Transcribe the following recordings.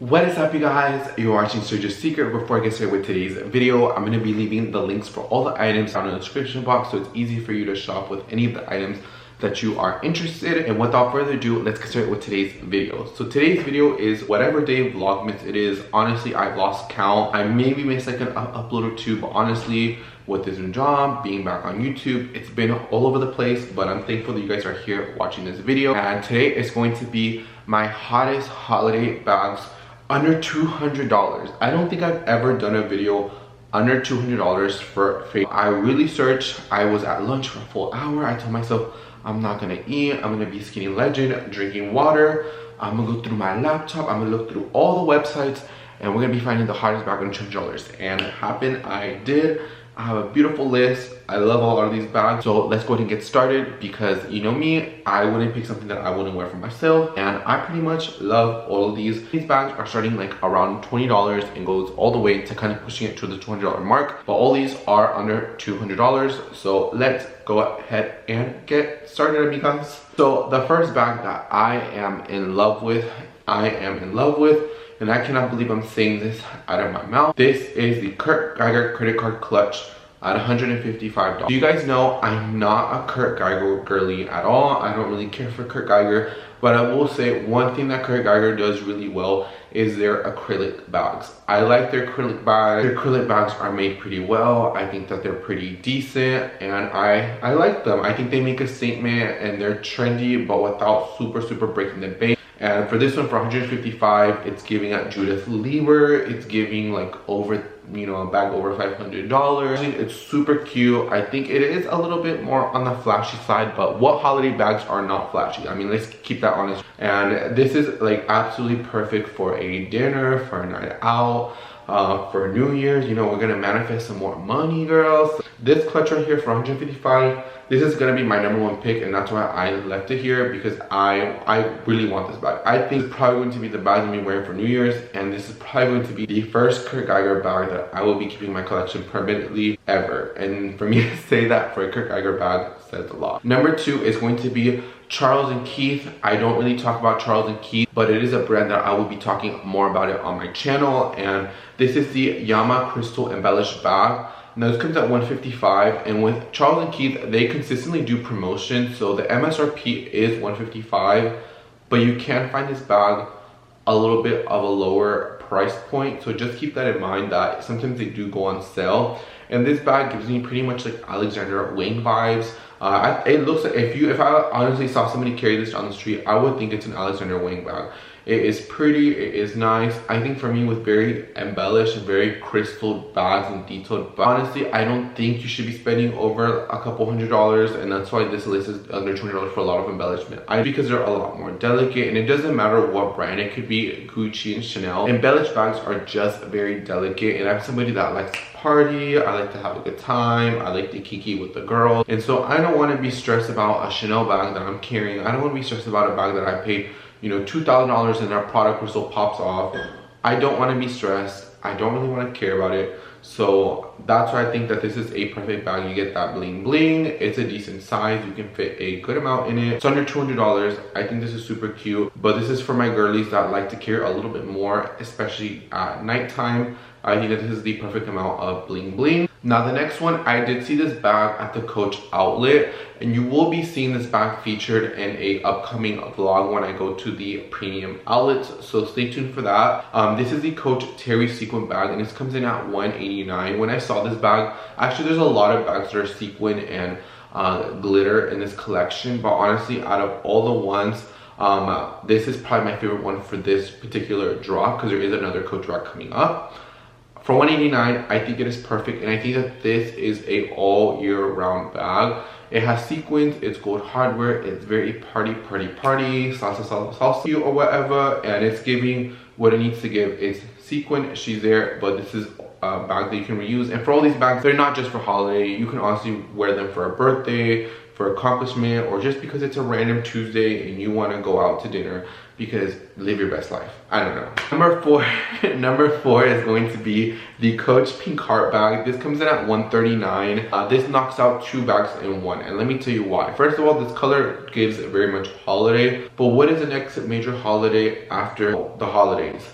What is up, you guys? You're watching Sergio's Secret. Before I get started with today's video, I'm going to be leaving the links for all the items down in the description box so it's easy for you to shop with any of the items that you are interested in. And without further ado, let's get started with today's video. So today's video is whatever day Vlogmas it is. Honestly, I've lost count. I maybe missed like an upload or two, but honestly, with this new job, being back on YouTube, it's been all over the place, but I'm thankful that you guys are here watching this video. And today is going to be my hottest holiday bags under $200. I don't think I've ever done a video under $200 for face. I really searched. I was at lunch for a full hour. I told myself I'm not gonna eat. I'm gonna be skinny legend, drinking water. I'm gonna go through my laptop. I'm gonna look through all the websites, and we're gonna be finding the hottest bag under $200. And it happened. I did. I have a beautiful list. I love all of these bags. So let's go ahead and get started, because you know me, I wouldn't pick something that I wouldn't wear for myself. And I pretty much love all of these. These bags are starting like around $20 and goes all the way to kind of pushing it to the $200 mark. But all these are under $200. So let's go ahead and get started, amigos. So the first bag that I am in love with, and I cannot believe I'm saying this out of my mouth. This is the Cult Gaia credit card clutch at $155. You guys know I'm not a Cult Gaia girly at all. I don't really care for Cult Gaia, but I will say one thing that Cult Gaia does really well is their acrylic bags. I like their acrylic bags. Their acrylic bags are made pretty well. I think that they're pretty decent, and I like them. I think they make a statement, and they're trendy, but without super breaking the bank. And for this one, for $155, it's giving at Judith Lieber. It's giving like over, you know, a bag over $500. It's super cute. I think it is a little bit more on the flashy side, but what holiday bags are not flashy? I mean, let's keep that honest. And this is like absolutely perfect for a dinner, for a night out, for New Year's. You know, we're gonna manifest some more money, girls. This clutch right here for $155, this is gonna be my #1 pick, and that's why I left it here, because I really want this bag. I think it's probably going to be the bag I'm gonna be wearing for New Year's, and this is probably going to be the first Cult Gaia bag that I will be keeping in my collection permanently ever. And for me to say that for a Cult Gaia bag says a lot. #2 is going to be Charles & Keith. I don't really talk about Charles & Keith, but it is a brand that I will be talking more about it on my channel. And this is the YAMA crystal embellished bag. Now this comes at $155, and with Charles & Keith, they consistently do promotions, so the MSRP is $155, but you can find this bag a little bit of a lower price point, so just keep that in mind that sometimes they do go on sale. And this bag gives me pretty much like Alexander Wang vibes. It looks like, if I honestly saw somebody carry this down the street, I would think it's an Alexander Wang bag. It is pretty, it is nice. I think for me, with very embellished and very crystal bags and detailed bags, honestly, I don't think you should be spending over a couple $100, and that's why this list is under $200 for a lot of embellishment. Because they're a lot more delicate, and it doesn't matter what brand. It could be Gucci and Chanel. Embellished bags are just very delicate, and I'm somebody that likes to party. I like to have a good time. I like to kiki with the girls, and so I don't want to be stressed about a Chanel bag that I'm carrying. I don't want to be stressed about a bag that I paid, you know, $2,000 and our product crystal pops off. I don't want to be stressed. I don't really want to care about it. So that's why I think that this is a perfect bag. You get that bling bling. It's a decent size. You can fit a good amount in it. It's under $200. I think this is super cute, but this is for my girlies that like to carry a little bit more, especially at nighttime. I think that this is the perfect amount of bling bling. Now the next one, I did see this bag at the Coach outlet, and you will be seeing this bag featured in a upcoming vlog when I go to the premium outlets, so stay tuned for that. This is the Coach TERI sequin bag, and this comes in at $189. When I saw this bag, actually there's a lot of bags that are sequin and glitter in this collection, but honestly, out of all the ones, this is probably my favorite one for this particular drop, because there is another Coach drop coming up. For $189, I think it is perfect, and I think that this is a all year round bag. It has sequins, it's gold hardware, it's very party, salsa or whatever, and it's giving what it needs to give. It's sequin, she's there, but this is a bag that you can reuse. And for all these bags, they're not just for holiday. You can honestly wear them for a birthday, for accomplishment, or just because it's a random Tuesday and you want to go out to dinner, because live your best life. I don't know. Number four is going to be the Coach pink heart bag. This comes in at $139. This knocks out 2 bags in one, and let me tell you why. First of all, this color gives very much holiday, but what is the next major holiday after the holidays?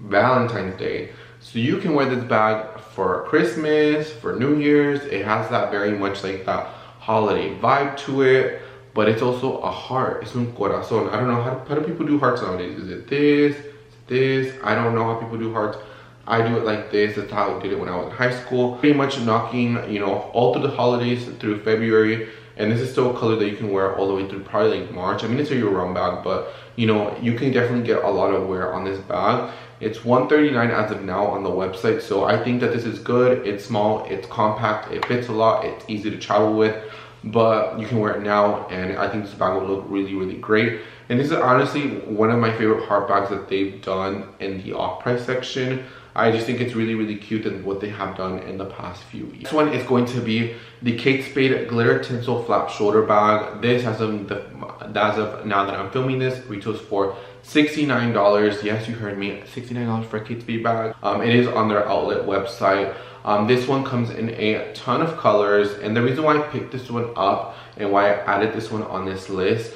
Valentine's Day. So you can wear this bag for Christmas, for New Year's. It has that very much like that holiday vibe to it, but it's also a heart. It's un corazón. I don't know, how do people do hearts nowadays? Is it this? Is it this? I don't know how people do hearts. I do it like this. That's how I did it when I was in high school. Pretty much knocking, you know, all through the holidays through February. And this is still a color that you can wear all the way through probably like March. I mean, it's a year-round bag, but you know, you can definitely get a lot of wear on this bag. It's $139 as of now on the website, so I think that this is good. It's small, it's compact, it fits a lot, it's easy to travel with, but you can wear it now, and I think this bag will look really, really great. And this is honestly one of my favorite heart bags that they've done in the off-price section. I just think it's really, really cute and what they have done in the past few years. This one is going to be the Kate Spade Glitter Tinsel Flap Shoulder Bag. This, as of now that I'm filming this, retails for $69. Yes, you heard me, $69 for a Kate Spade bag. It is on their outlet website. This one comes in a ton of colors, and the reason why I picked this one up and why I added this one on this list,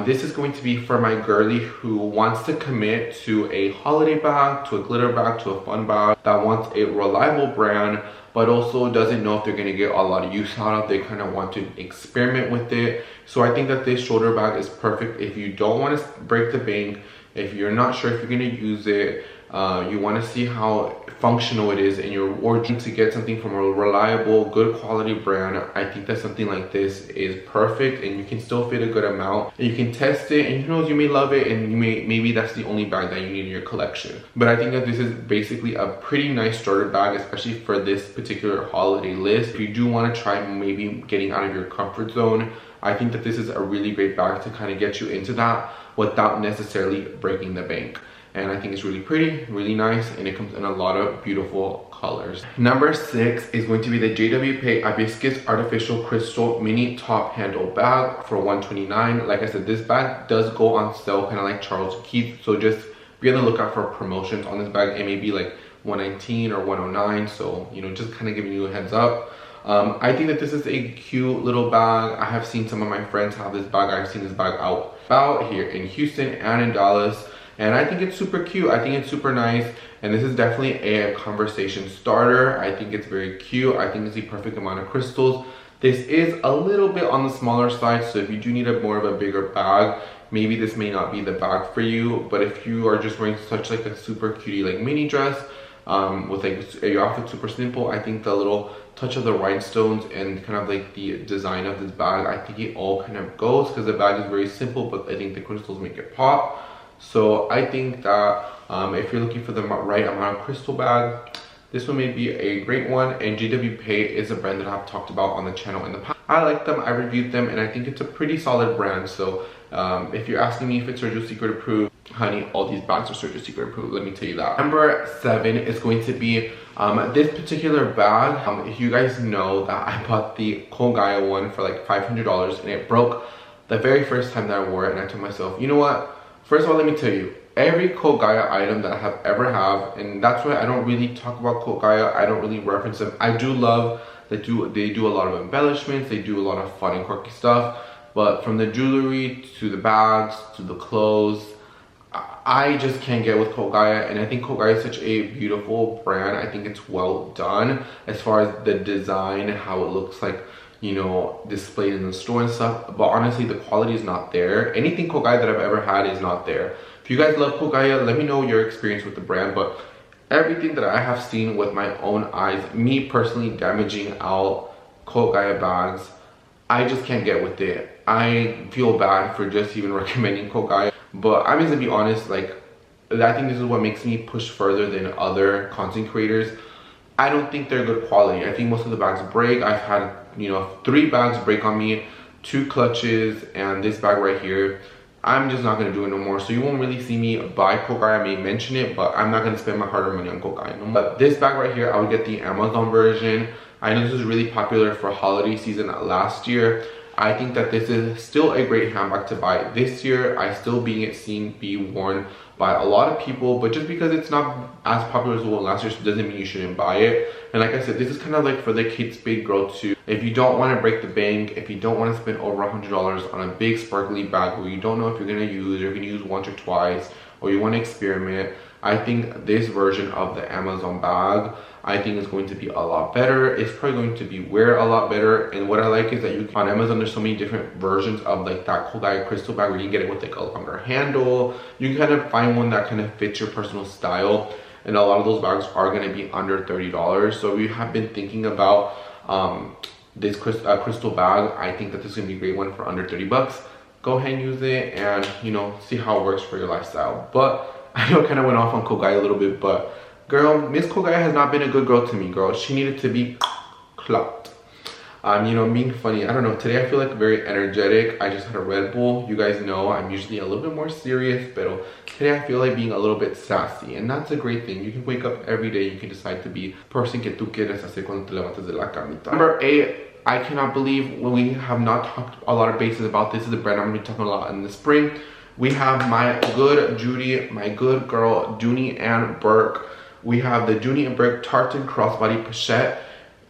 this is going to be for my girly who wants to commit to a holiday bag, to a glitter bag, to a fun bag, that wants a reliable brand, but also doesn't know if they're going to get a lot of use out of it. They kind of want to experiment with it. So I think that this shoulder bag is perfect if you don't want to break the bank, if you're not sure if you're going to use it, you want to see how functional it is in your wardrobe, to get something from a reliable, good quality brand. I think that something like this is perfect, and you can still fit a good amount, and you can test it, and who knows, you may love it, and you maybe that's the only bag that you need in your collection. But I think that this is basically a pretty nice starter bag, especially for this particular holiday list. If you do want to try maybe getting out of your comfort zone, I think that this is a really great bag to kind of get you into that without necessarily breaking the bank. And I think it's really pretty, really nice, and it comes in a lot of beautiful colors. Number 6 is going to be the JWP Hibiscus Artificial Crystal Mini Top Handle Bag for $129. Like I said, this bag does go on sale kind of like Charles Keith, so just be on the lookout for promotions on this bag. It may be like $119 or $109, so you know, just kind of giving you a heads up. I think that this is a cute little bag. I have seen some of my friends have this bag. I've seen this bag out here in Houston and in Dallas. And I think it's super cute. I think it's super nice. And this is definitely a conversation starter. I think it's very cute. I think it's the perfect amount of crystals. This is a little bit on the smaller side, so if you do need more of a bigger bag, maybe this may not be the bag for you. But if you are just wearing such like a super cutie like mini dress, with like your outfit super simple, I think the little touch of the rhinestones and kind of like the design of this bag, I think it all kind of goes, because the bag is very simple, but I think the crystals make it pop. So I think that if you're looking for the right amount of crystal bag, this one may be a great one. And JWP is a brand that I've talked about on the channel in the past. I like them, I reviewed them, and I think it's a pretty solid brand. So if you're asking me if it's Sergio's Secret approved, honey, all these bags are Sergio's Secret approved, let me tell you that. Number 7 is going to be this particular bag. If you guys know that I bought the Cult Gaia one for like $500, and it broke the very first time that I wore it, and I told myself, you know what? First of all, let me tell you, every Cult Gaia item that I have ever have, and that's why I don't really talk about Cult Gaia, I don't really reference them. I do love that they do a lot of embellishments, they do a lot of fun and quirky stuff, but from the jewelry to the bags to the clothes, I just can't get with Cult Gaia. And I think Cult Gaia is such a beautiful brand. I think it's well done as far as the design, how it looks like, you know, displayed in the store and stuff, but honestly the quality is not there. Anything Cult Gaia that I've ever had is not there. If you guys love Cult Gaia, let me know your experience with the brand, but everything that I have seen with my own eyes, me personally damaging out Cult Gaia bags, I just can't get with it. I feel bad for just even recommending Cult Gaia, but I'm just gonna be honest, like, I think this is what makes me push further than other content creators. I don't think they're good quality. I think most of the bags break. I've had, you know, 3 bags break on me, 2 clutches, and this bag right here. I'm just not gonna do it no more. So you won't really see me buy Cult Gaia. I may mention it, but I'm not gonna spend my hard-earned money on Cult Gaia no more. But this bag right here, I would get the Amazon version. I know this was really popular for holiday season last year. I think that this is still a great handbag to buy this year. I still being seen be worn by a lot of people, but just because it's not as popular as the one last year doesn't mean you shouldn't buy it. And like I said, this is kind of like for the Kate Spade girl too. If you don't want to break the bank, if you don't want to spend over $100 on a big sparkly bag where you don't know if you're going to use, or you're going to use once or twice, or you want to experiment, I think this version of the Amazon bag, I think is going to be a lot better. It's probably going to be wear a lot better. And what I like is that you on Amazon, there's so many different versions of like that Cult Gaia crystal bag where you can get it with like a longer handle. You can kind of find one that kind of fits your personal style. And a lot of those bags are going to be under $30. So if you have been thinking about this crystal bag, I think that this is going to be a great one for under 30 bucks. Go ahead and use it and, you know, see how it works for your lifestyle. But I know I kind of went off on Cult Gaia a little bit, but girl, Miss Cult Gaia has not been a good girl to me, girl. She needed to be clocked. You know, being funny. I don't know. Today I feel like very energetic. I just had a Red Bull. You guys know I'm usually a little bit more serious, but today I feel like being a little bit sassy, and that's a great thing. You can wake up every day. You can decide to be the person que tú quieres hacer cuando te levantas de la camita. Number 8. I cannot believe when we have not talked a lot of bases about this. Is a brand I'm going to be talking a lot in the spring. We have my good Judy, my good girl, Dooney and Bourke. We have the Dooney and Bourke Tartan Crossbody Pochette.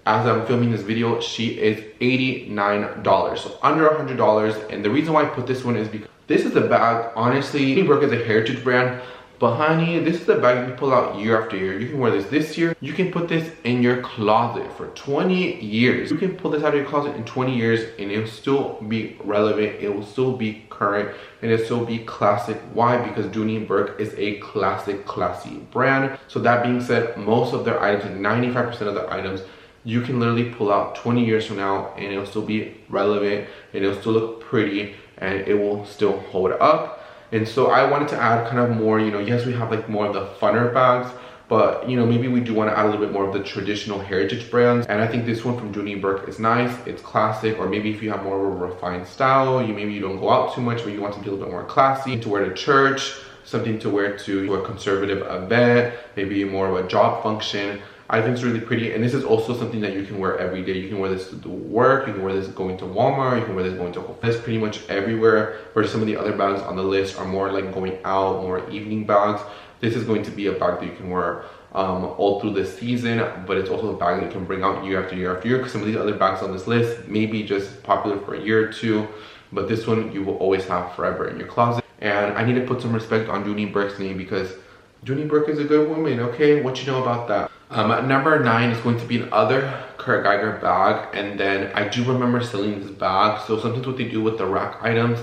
As I'm filming this video, she is $89, so under $100. And the reason why I put this one is because this is a bag, honestly, Dooney and Bourke is a heritage brand, but honey, this is a bag you can pull out year after year. You can wear this year. You can put this in your closet for 20 years. You can pull this out of your closet in 20 years and it will still be relevant. It will still be current and it'll still be classic. Why? Because Dooney and Bourke is a classic, classy brand. So that being said, most of their items, 95% of the items, you can literally pull out 20 years from now and it'll still be relevant and it'll still look pretty and it will still hold up. And so I wanted to add kind of more, you know, yes, we have like more of the funner bags, but you know, maybe we do want to add a little bit more of the traditional heritage brands. And I think this one from Dooney and Bourke is nice, it's classic. Or maybe if you have more of a refined style, maybe you don't go out too much, but you want to be a little bit more classy, to wear to church, something to wear to a conservative event, maybe more of a job function. I think it's really pretty, and this is also something that you can wear every day. You can wear this to work, you can wear this going to Walmart, you can wear this going to this pretty much everywhere, where some of the other bags on the list are more like going out, more evening bags. This is going to be a bag that you can wear all through the season, but it's also a bag that you can bring out year after year after year, because some of these other bags on this list may be just popular for a year or two, but this one you will always have forever in your closet. And I need to put some respect on Dooney and Bourke's name, because Dooney and Bourke is a good woman, okay? What you know about that? Number 9 is going to be another Cult Gaia bag, and then I do remember selling this bag. So sometimes what they do with the rack items,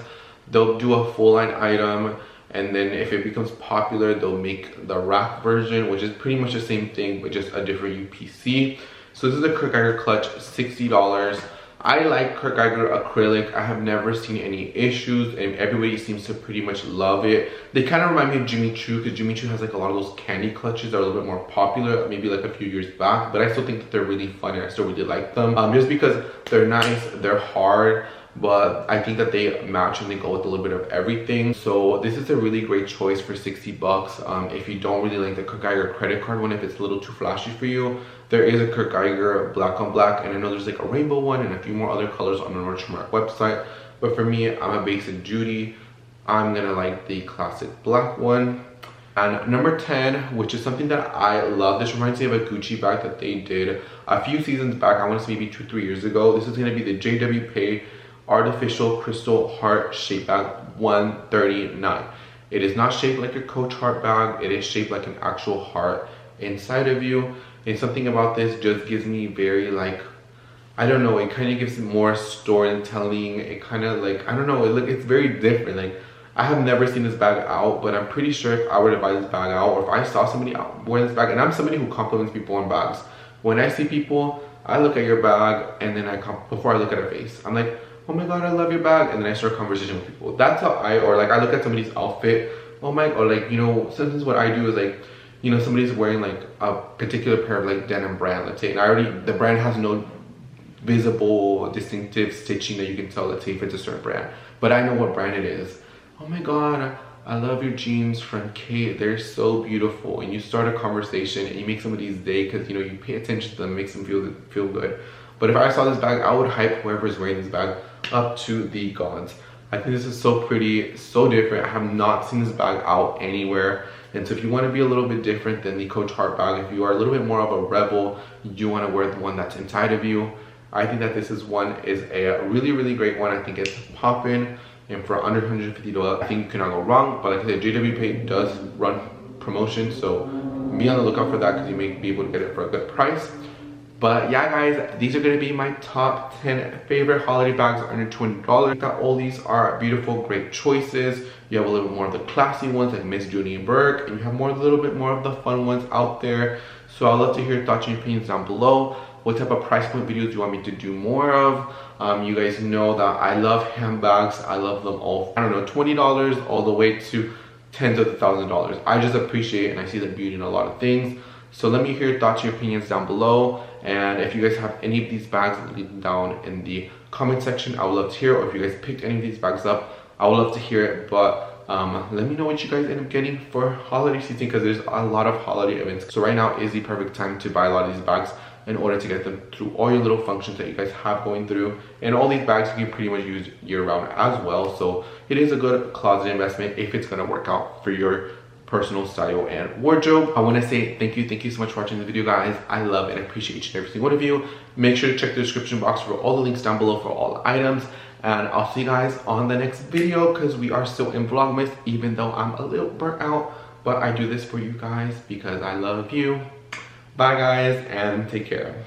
they'll do a full line item, and then if it becomes popular, they'll make the rack version, which is pretty much the same thing, but just a different UPC. So this is a Cult Gaia clutch, $60. I like Cult Gaia acrylic. I have never seen any issues, and everybody seems to pretty much love it. They kind of remind me of Jimmy Choo, because Jimmy Choo has like a lot of those candy clutches that are a little bit more popular, maybe like a few years back, but I still think that they're really fun and I still really like them. Just because they're nice, they're hard, but I think that they match and they go with a little bit of everything. So this is a really great choice for 60 bucks. If you don't really like the Cult Gaia credit card one, if it's a little too flashy for you, there is a Cult Gaia black on black, and I know there's like a rainbow one and a few more other colors on the Nordstrom website. But for me, I'm a basic Judy. I'm gonna like the classic black one. And number 10, which is something that I love. This reminds me of a Gucci bag that they did a few seasons back. I want to say maybe 2-3 years ago. This is gonna be the JW Pay Artificial Crystal Heart Shape Bag 139. It is not shaped like a Coach heart bag. It is shaped like an actual heart inside of you. And something about this just gives me very like, I don't know, it kind of gives more storytelling. It kind of like, I don't know, it's very different. Like, I have never seen this bag out, but I'm pretty sure if I were to buy this bag out, or if I saw somebody out wearing this bag, and I'm somebody who compliments people on bags. When I see people, I look at your bag, and then before I look at her face, I'm like, oh my God, I love your bag. And then I start a conversation with people. That's how or like I look at somebody's outfit, oh my, or like, you know, sometimes what I do is like, you know, somebody's wearing like a particular pair of like denim brand, let's say, and the brand has no visible distinctive stitching that you can tell, let's say, if it's a certain brand, but I know what brand it is. Oh my God, I love your jeans from Kate, they're so beautiful. And you start a conversation and you make somebody's day, because you know, you pay attention to them, makes them feel good. But if I saw this bag, I would hype whoever's wearing this bag up to the gods. I think this is so pretty, so different. I have not seen this bag out anywhere. And so if you want to be a little bit different than the Coach Heart bag, if you are a little bit more of a rebel, you want to wear the one that's inside of you, I think that this is a really, really great one. I think it's popping, and for under $150, I think you cannot go wrong. But like I said, JW Pay does run promotion, so be on the lookout for that because you may be able to get it for a good price. But yeah, guys, these are going to be my top 10 favorite holiday bags under $20. I think that all these are beautiful, great choices. You have a little bit more of the classy ones like Miss Dooney and Bourke, and you have a little bit more of the fun ones out there. So I'd love to hear your thoughts and your opinions down below. What type of price point videos do you want me to do more of? You guys know that I love handbags. I love them all. I don't know, $20 all the way to tens of thousands of dollars. I just appreciate it, and I see the beauty in a lot of things. So let me hear your thoughts and your opinions down below. And if you guys have any of these bags, leave them down in the comment section. I would love to hear. Or if you guys picked any of these bags up, I would love to hear it. But let me know what you guys end up getting for holiday season, because there's a lot of holiday events. So right now is the perfect time to buy a lot of these bags in order to get them through all your little functions that you guys have going through. And all these bags you can pretty much use year round as well. So it is a good closet investment if it's gonna work out for your personal style and wardrobe. I want to say thank you so much for watching the video, guys. I love and appreciate each and every single one of you. Make sure to check the description box for all the links down below for all the items, and I'll see you guys on the next video, because we are still in Vlogmas, even though I'm a little burnt out, but I do this for you guys because I love you. Bye guys, and take care.